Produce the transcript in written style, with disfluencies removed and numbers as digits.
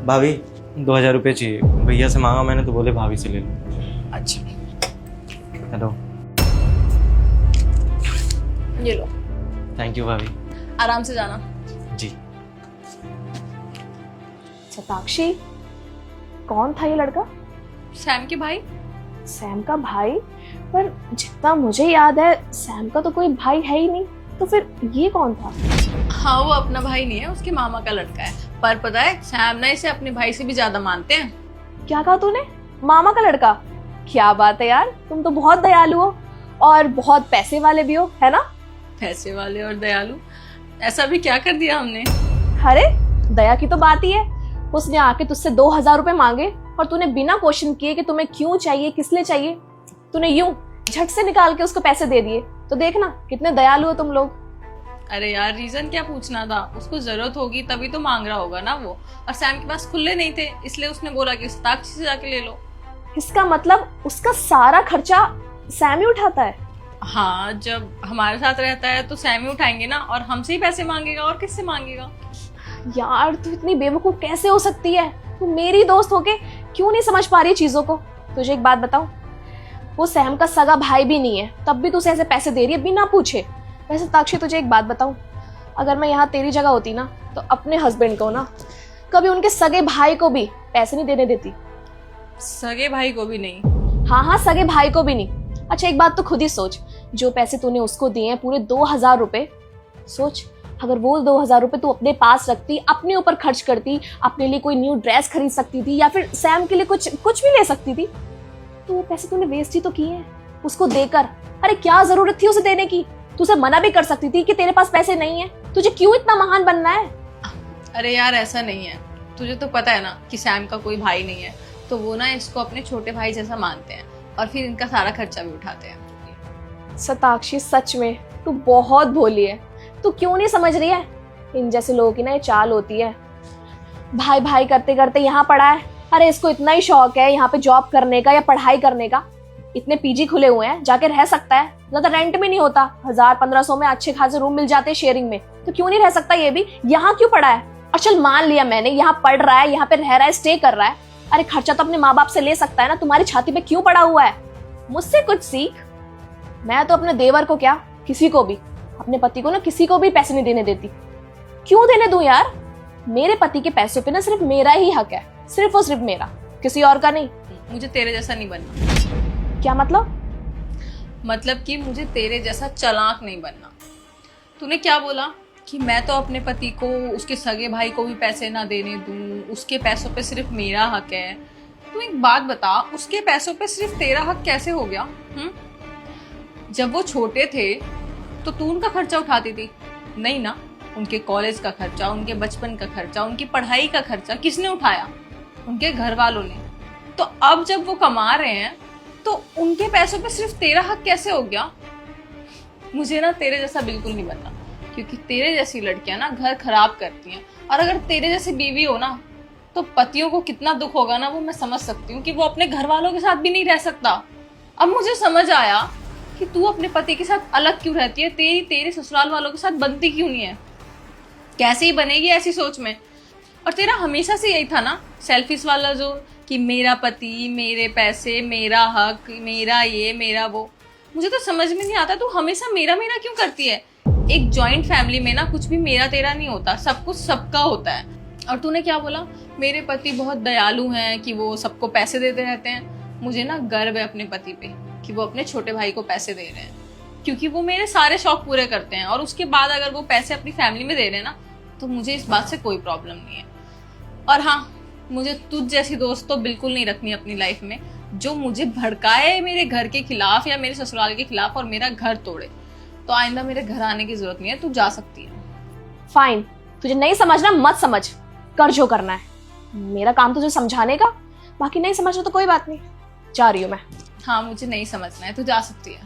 भाभी 2000 रुपये चाहिए, भैया से मांगा मैंने तो बोले भाभी से ले लो। अच्छा हेलो। ये लो, थैंक यू भाभी। आराम से जाना। जी। सताक्षी, कौन था ये लड़का? सैम के भाई। सैम का भाई? पर जितना मुझे याद है सैम का तो कोई भाई है ही नहीं, तो फिर ये कौन था? हाँ, वो अपना भाई नहीं है, उसके मामा का लड़का है। पर पता है, सैम ना इसे अपने भाई से भी ज्यादा मानते हैं। क्या कहा तूने? मामा का लड़का? क्या बात है यार, तुम तो बहुत दयालु हो और बहुत पैसे वाले भी हो, है ना? पैसे वाले और दयालु, ऐसा भी क्या कर दिया हमने? अरे दया की तो बात ही है। उसने आके तुझसे 2000 रुपए मांगे और तूने बिना क्वेश्चन किए कि तुम्हें क्यों चाहिए, किस लिए चाहिए, तूने यूं झट से निकाल के उसको पैसे दे दिए। तो देखना कितने दयालु हो तुम लोग। अरे यार, रीजन क्या पूछना था? उसको जरूरत होगी तभी तो मांग रहा होगा ना वो। और सैम के पास खुले नहीं थे, इसलिए उसने बोला कि सताक्षी से जाके ले लो। इसका मतलब उसका सारा खर्चा सैम ही उठाता है? हाँ, जब हमारे साथ रहता है तो सैम ही उठाएंगे ना, और हमसे ही पैसे मांगेगा और किससे मांगेगा? यार तू इतनी बेवकूफ कैसे हो सकती है? तू मेरी दोस्त होके क्यों नहीं समझ पा रही चीजों को? तुझे एक बात बताऊं, वो सैम का सगा भाई भी नहीं है, तब भी तू उसे ऐसे पैसे दे रही है बिना पूछे। वैसे साक्षी तुझे एक बात बताऊं, अगर मैं यहाँ तेरी जगह होती ना तो अपने हस्बैंड को ना कभी उनके सगे भाई को भी पैसे नहीं देने देती। सगे भाई को भी नहीं? हाँ हाँ, सगे भाई को भी नहीं। अच्छा एक बात तो खुद ही सोच, जो पैसे तूने उसको दिए हैं पूरे 2000 रुपए, सोच अगर वो 2000 रुपए तू अपने पास रखती, अपने ऊपर खर्च करती, अपने लिए कोई न्यू ड्रेस खरीद सकती थी या फिर सैम के लिए कुछ भी ले सकती थी, तो वो पैसे तूने वेस्ट ही तो किए हैं उसको देकर। अरे क्या जरूरत थी उसे देने की? तू उसे मना भी कर सकती थी कि तेरे पास पैसे नहीं है, तुझे क्यों इतना महान बनना है? अरे यार, ऐसा नहीं है। तुझे तो पता है ना कि सैम का कोई भाई नहीं है, तो वो ना इसको अपने छोटे भाई जैसा मानते हैं और फिर इनका सारा खर्चा भी उठाते हैं। सताक्षी सच में तू बहुत भोली है, तू क्यों नहीं समझ रही है? इन जैसे लोगों की ना ये चाल होती है, भाई भाई करते करते यहाँ पड़ा है, अरे इसको इतना ही शौक है यहाँ पे जॉब करने का या पढ़ाई करने का, इतने पीजी खुले हुए हैं, जाके रह सकता है, ज्यादा रेंट में नहीं होता, 1000-1500 में अच्छे खासे रूम मिल जाते हैं शेयरिंग में, तो क्यों नहीं रह सकता ये भी? यहाँ क्यों पड़ा है? और चल मान लिया मैंने, यहाँ पढ़ रहा है, यहाँ पे रह रहा है, स्टे कर रहा है, अरे खर्चा तो अपने माँ बाप से ले सकता है ना, तुम्हारी छाती पे क्यों पड़ा हुआ है? मुझसे कुछ सीख। मैं तो अपने देवर को क्या, किसी को भी, अपने पति को ना किसी को भी पैसे नहीं देने देती। क्यों देने दूं यार? मेरे पति के पैसों पे ना सिर्फ मेरा ही हक है, सिर्फ और सिर्फ मेरा, किसी और का नहीं। मुझे तेरे जैसा नहीं बनना। क्या मतलब? मतलब कि मुझे तेरे जैसा चालाक नहीं बनना। तूने क्या बोला कि मैं तो अपने पति को, उसके सगे भाई को भी पैसे ना देने दूं, उसके पैसों पे सिर्फ मेरा हक है। तू एक बात बता, उसके पैसों पे सिर्फ तेरा हक कैसे हो गया? जब वो छोटे थे तो तू उनका खर्चा उठाती थी? नहीं ना, उनके कॉलेज का खर्चा, उनके बचपन का खर्चा, उनकी पढ़ाई का खर्चा किसने उठाया? उनके घर वालों ने। तो अब जब वो कमा रहे हैं तो उनके पैसों पे सिर्फ तेरा हक कैसे हो गया? मुझे ना तेरे जैसा बिल्कुल नहीं बनना, क्योंकि तेरे जैसी लड़कियां ना घर खराब करती हैं, और अगर तेरे जैसी बीवी हो ना तो पतियों को कितना दुख होगा ना, वो मैं समझ सकती हूँ कि वो अपने घर वालों के साथ भी नहीं रह सकता। अब मुझे समझ आया कि तू अपने पति के साथ अलग क्यों रहती है, तेरे ससुराल वालों के साथ बनती क्यों नहीं है? कैसे ही बनेगी ऐसी सोच में? और तेरा हमेशा से यही था ना, सेल्फिश वाला जो, कि मेरा पति, मेरे पैसे, मेरा हक, मेरा ये, मेरा वो। मुझे तो समझ में नहीं आता, तू हमेशा मेरा मेरा क्यों करती है? एक जॉइंट फैमिली में ना कुछ भी मेरा तेरा नहीं होता, सब कुछ सबका होता है। और तूने क्या बोला, मेरे पति बहुत दयालु हैं कि वो सबको पैसे देते रहते हैं। मुझे ना गर्व है अपने पति पे कि वो अपने छोटे भाई को पैसे दे रहे हैं, क्योंकि वो मेरे सारे शौक पूरे करते हैं, और उसके बाद अगर वो पैसे अपनी फैमिली में दे रहे हैं ना, तो मुझे इस बात से कोई प्रॉब्लम नहीं है। और हाँ, मुझे तुझ जैसी दोस्त तो बिल्कुल नहीं रखनी अपनी लाइफ में, जो मुझे भड़काए मेरे घर के खिलाफ या मेरे ससुराल के खिलाफ और मेरा घर तोड़े। तो आइंदा मेरे घर आने की जरूरत नहीं है, तू जा सकती है। फाइन, तुझे नहीं समझना मत समझ, कर जो करना है। मेरा काम तुझे समझाने का, बाकी नहीं समझना तो कोई बात नहीं, जा रही हूँ मैं। हाँ, मुझे नहीं समझना है, तू जा सकती है।